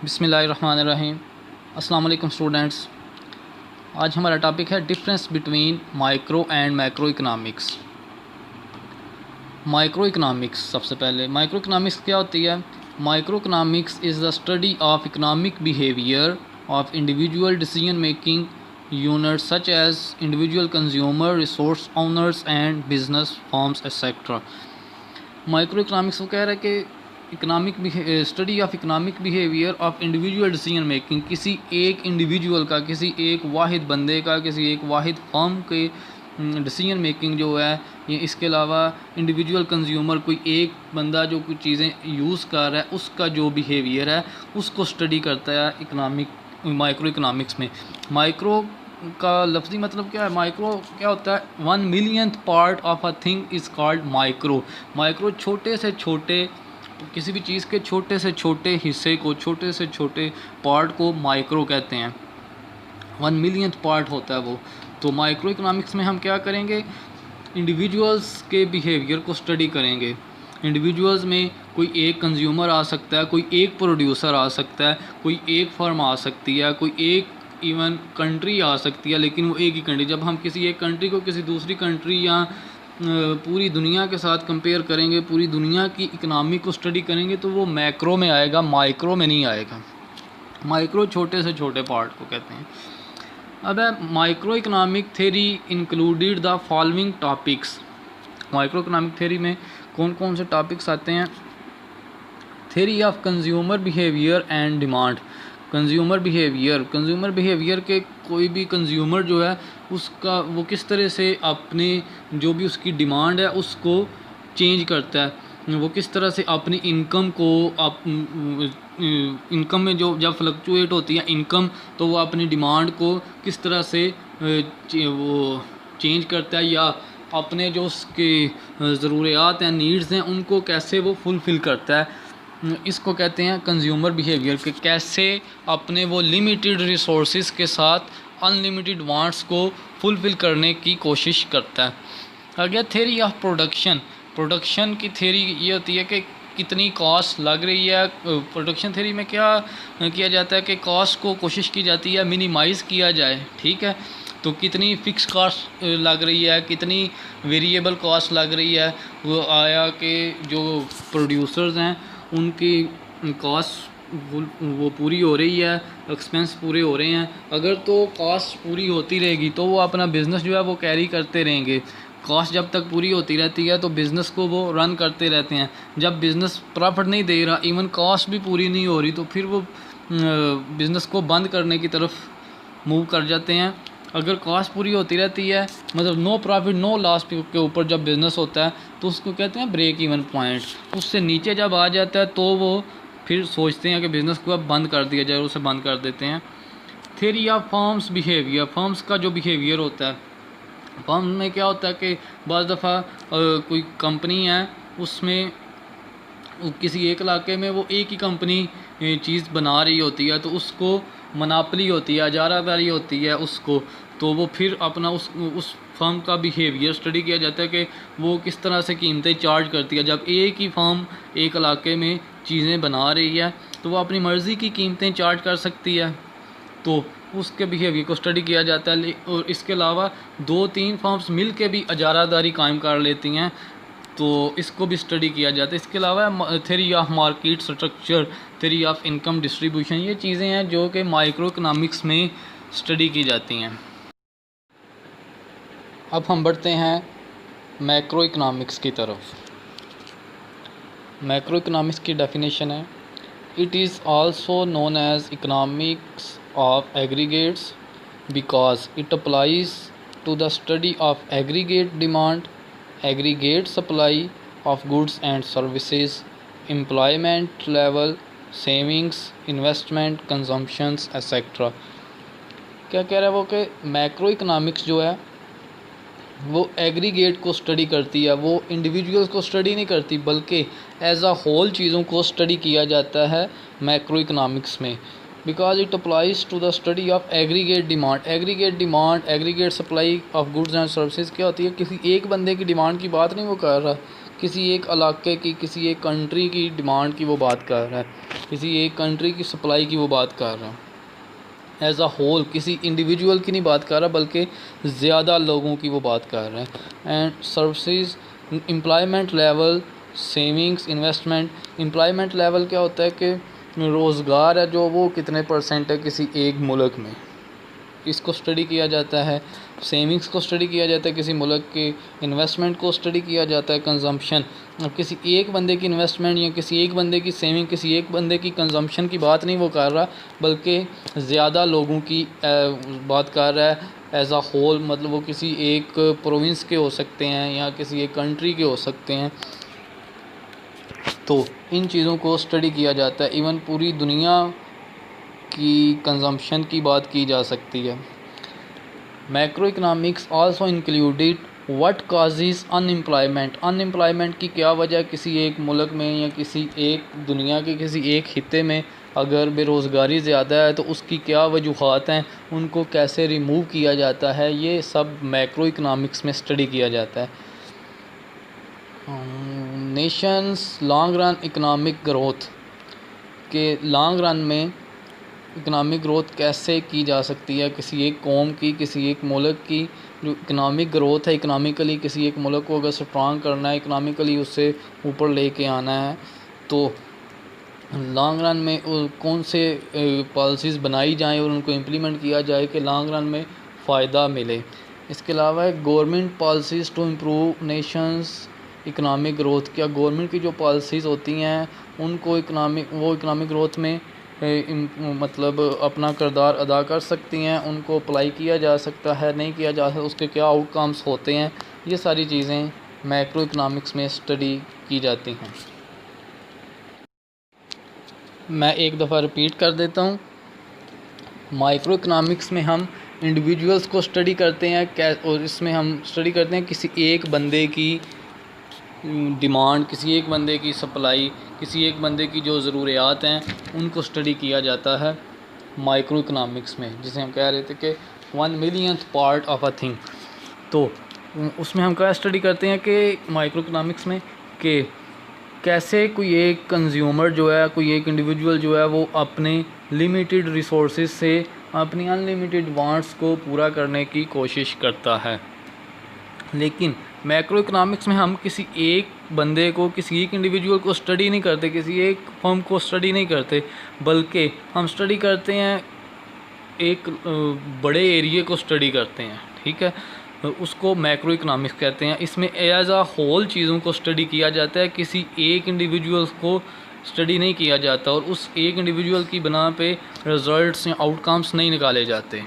बिस्मिल्लाहिर्रहमानिर्रहीम। अस्सलाम वालेकुम स्टूडेंट्स। आज हमारा टॉपिक है difference between micro and macro economics. Micro economics, सबसे पहले माइक्रो इकनॉमिक्स क्या होती है? Micro economics is the study of economic behaviour of individual decision making units such as individual consumer, resource owners and business firms etcetera. Micro economics वो कह रहा है कि study of economic behaviour of individual decision making, किसी एक individual का, किसी एक वाहिद बंदे का, किसी एक वाहिद फर्म के डिसीजन मेकिंग जो है ये। इसके अलावा इंडिविजुअल कंज्यूमर, कोई एक बंदा जो कुछ चीज़ें यूज़ कर रहा है उसका जो बिहेवियर है उसको स्टडी करता है माइक्रो इकनॉमिक्स में। माइक्रो का लफ्ज़ी मतलब क्या है? माइक्रो क्या होता है? 1 millionth part of a thing is called micro. Micro छोटे से छोटे, किसी भी चीज़ के छोटे से छोटे हिस्से को, छोटे से छोटे पार्ट को माइक्रो कहते हैं। 1 मिलियंथ पार्ट होता है वो। तो माइक्रो इकनॉमिक्स में हम क्या करेंगे? इंडिविजुअल्स के बिहेवियर को स्टडी करेंगे। इंडिविजुअल्स में कोई एक कंज्यूमर आ सकता है, कोई एक प्रोड्यूसर आ सकता है, कोई एक फर्म आ सकती है, कोई एक इवन कंट्री आ सकती है, लेकिन वो एक ही कंट्री। जब हम किसी एक कंट्री को किसी दूसरी कंट्री या पूरी दुनिया के साथ कंपेयर करेंगे, पूरी दुनिया की इकनॉमी को स्टडी करेंगे, तो वो मैक्रो में आएगा, माइक्रो में नहीं आएगा। माइक्रो छोटे से छोटे पार्ट को कहते हैं। अब है micro economic theory included the following topics. Micro economic theory में कौन कौन से टॉपिक्स आते हैं? Theory of consumer behaviour and demand. Consumer behaviour के कोई भी कंज्यूमर जो है उसका, वो किस तरह से अपने जो भी उसकी डिमांड है उसको चेंज करता है। वो किस तरह से अपनी इनकम को, इनकम में जो जब फ्लक्चुएट होती है इनकम, तो वो अपनी डिमांड को किस तरह से वो चेंज करता है, या अपने जो उसके ज़रूरियात हैं, नीड्स हैं, उनको कैसे वो फुलफ़िल करता है। इसको कहते हैं कंज्यूमर बिहेवियर के। कैसे अपने वो लिमिटेड रिसोर्सेज के साथ अनलिमिटेड वांट्स को फुलफ़िल करने की कोशिश करता है। आ गया थ्योरी ऑफ प्रोडक्शन की थ्योरी ये होती है कि कितनी कॉस्ट लग रही है। प्रोडक्शन थ्योरी में क्या किया जाता है कि कॉस्ट को कोशिश की जाती है मिनिमाइज़ किया जाए, ठीक है। तो कितनी फ़िक्स कॉस्ट लग रही है, कितनी वेरिएबल कॉस्ट लग रही है, वो आया कि जो प्रोड्यूसर्स हैं उनकी कॉस्ट वो पूरी हो रही है, एक्सपेंस पूरे हो रहे हैं। अगर तो कॉस्ट पूरी होती रहेगी तो वो अपना बिज़नेस जो है वो कैरी करते रहेंगे। कॉस्ट जब तक पूरी होती रहती है तो बिज़नेस को वो रन करते रहते हैं। जब बिज़नेस प्रॉफिट नहीं दे रहा, इवन कॉस्ट भी पूरी नहीं हो रही, तो फिर वो बिज़नेस को बंद करने की तरफ मूव कर जाते हैं। अगर कॉस्ट पूरी होती रहती है, मतलब नो प्रॉफिट नो लॉस के ऊपर जब बिज़नेस होता है, तो उसको कहते हैं ब्रेक इवन पॉइंट। उससे नीचे जब आ जाता है तो वो फिर सोचते हैं कि बिज़नेस को अब बंद कर दिया जाए, उसे बंद कर देते हैं। Theory of firms behaviour. Firms का जो बिहेवियर होता है, फर्म में क्या होता है कि बाज़ दफ़ा कोई कंपनी है, उसमें किसी एक इलाके में वो एक ही कंपनी चीज़ बना रही होती है, तो उसको मनापली होती है, इजारादारी होती है उसको। तो वो फिर अपना उस फर्म का बिहेवियर स्टडी किया जाता है कि वो किस तरह से कीमतें चार्ज करती है। जब एक ही फर्म एक इलाके में चीज़ें बना रही है तो वो अपनी मर्ज़ी की कीमतें चार्ज कर सकती है, तो उसके बिहेवियर को स्टडी किया जाता है। और इसके अलावा 2-3 फर्म्स मिल के भी इजारादारी कायम कर लेती हैं, तो इसको भी स्टडी किया जाता है। इसके अलावा theory of market structure, theory of income distribution, ये चीज़ें हैं जो कि माइक्रो इकनॉमिक्स में स्टडी की जाती हैं। अब हम बढ़ते हैं मैक्रो इकनॉमिक्स की तरफ। मैक्रो इकनॉमिक्स की डेफिनेशन है, it is also known as economics of aggregates because it applies to the study of aggregate demand, aggregate supply of goods and services, employment level, savings, investment, consumptions, etc. क्या कह रहा है वो कि macro economics जो है वो aggregate को स्टडी करती है, वो इंडिविजुअल्स को स्टडी नहीं करती, बल्कि एज अ होल चीज़ों को स्टडी किया जाता है मैक्रो इकनॉमिक्स में। Because it applies to the study of aggregate demand, aggregate supply of goods and services. क्या होती है? किसी एक बंदे की डिमांड की बात नहीं वो कर रहा किसी एक इलाके की, किसी एक कंट्री की डिमांड की वो बात कर रहा है, किसी एक कंट्री की सप्लाई की वो बात कर रहा है। एज अ होल किसी इंडिविजुअल की नहीं बात कर रहा, बल्कि ज़्यादा लोगों की वो बात कर रहा है। And services, employment level, savings, investment. Employment level क्या होता है कि रोज़गार है जो वो कितने परसेंट है किसी एक मुल्क में, इसको स्टडी किया जाता है। सेविंग्स को स्टडी किया जाता है किसी मुल्क के, इन्वेस्टमेंट को स्टडी किया जाता है, कंजम्पशन। अब किसी एक बंदे की इन्वेस्टमेंट या किसी एक बंदे की सेविंग, किसी एक बंदे की कंजम्पशन की बात नहीं वो कर रहा, बल्कि ज़्यादा लोगों की बात कर रहा है एज आ होल। मतलब वो किसी एक प्रोविंस के हो सकते हैं या किसी एक कंट्री के हो सकते हैं। तो इन चीज़ों को स्टडी किया जाता है। इवन पूरी दुनिया की कंजम्पशन की बात की जा सकती है। Macro economics also included what causes unemployment. Unemployment की क्या वजह किसी एक मुल्क में या किसी एक दुनिया के किसी एक खित्ते में अगर बेरोज़गारी ज़्यादा है तो उसकी क्या वजूहात हैं, उनको कैसे रिमूव किया जाता है, ये सब मैक्रो इकनॉमिक्स में स्टडी किया जाता है। Nations long run economic growth के लॉन्ग रन में इकनॉमिक ग्रोथ कैसे की जा सकती है किसी एक कौम की, किसी एक मुल्क की। जो इकनॉमिक ग्रोथ है, इकनॉमिकली किसी एक मुल्क को अगर स्ट्रॉन्ग करना है, इकनॉमिकली उससे ऊपर लेके आना है, तो लॉन्ग रन में कौन से पॉलिसीज़ बनाई जाएं और उनको इम्प्लीमेंट किया जाए कि लॉन्ग रन में फ़ायदा मिले। इसके अलावा government policies to improve nation's economic growth. क्या गवर्नमेंट की जो पॉलिसीज़ होती हैं उनको इकनॉमिक ग्रोथ में मतलब अपना किरदार अदा कर सकती हैं, उनको अप्लाई किया जा सकता है, नहीं किया जा सकता, उसके क्या आउटकम्स होते हैं, ये सारी चीज़ें मैक्रो इकनॉमिक्स में स्टडी की जाती हैं। मैं एक दफ़ा रिपीट कर देता हूँ। माइक्रो इकनॉमिक्स में हम इंडिविजुअल्स को स्टडी करते हैं और इसमें हम स्टडी करते हैं किसी एक बंदे की डिमांड, किसी एक बंदे की सप्लाई, किसी एक बंदे की जो ज़रूरियात हैं उनको स्टडी किया जाता है माइक्रो इकनॉमिक्स में, जिसे हम कह रहे थे कि 1 millionth part of a thing. तो उसमें हम क्या स्टडी करते हैं कि माइक्रो इकनॉमिक्स में कि कैसे कोई एक कंज्यूमर जो है, कोई एक इंडिविजुअल जो है वो अपने लिमिटेड रिसोर्सेज से अपनी अनलिमिटेड वांट्स को पूरा करने की कोशिश करता है। लेकिन मैक्रो इकनॉमिक्स में हम किसी एक बंदे को, किसी एक इंडिविजुअल को स्टडी नहीं करते, किसी एक फर्म को स्टडी नहीं करते, बल्कि हम स्टडी करते हैं एक बड़े एरिए को स्टडी करते हैं। ठीक है, उसको मैक्रो इकनॉमिक्स कहते हैं। इसमें एज आ होल चीज़ों को स्टडी किया जाता है, किसी एक इंडिविजुअल को स्टडी नहीं किया जाता और उस एक इंडिविजुअल की बना पे रिज़ल्ट्स या आउटकम्स नहीं निकाले जाते।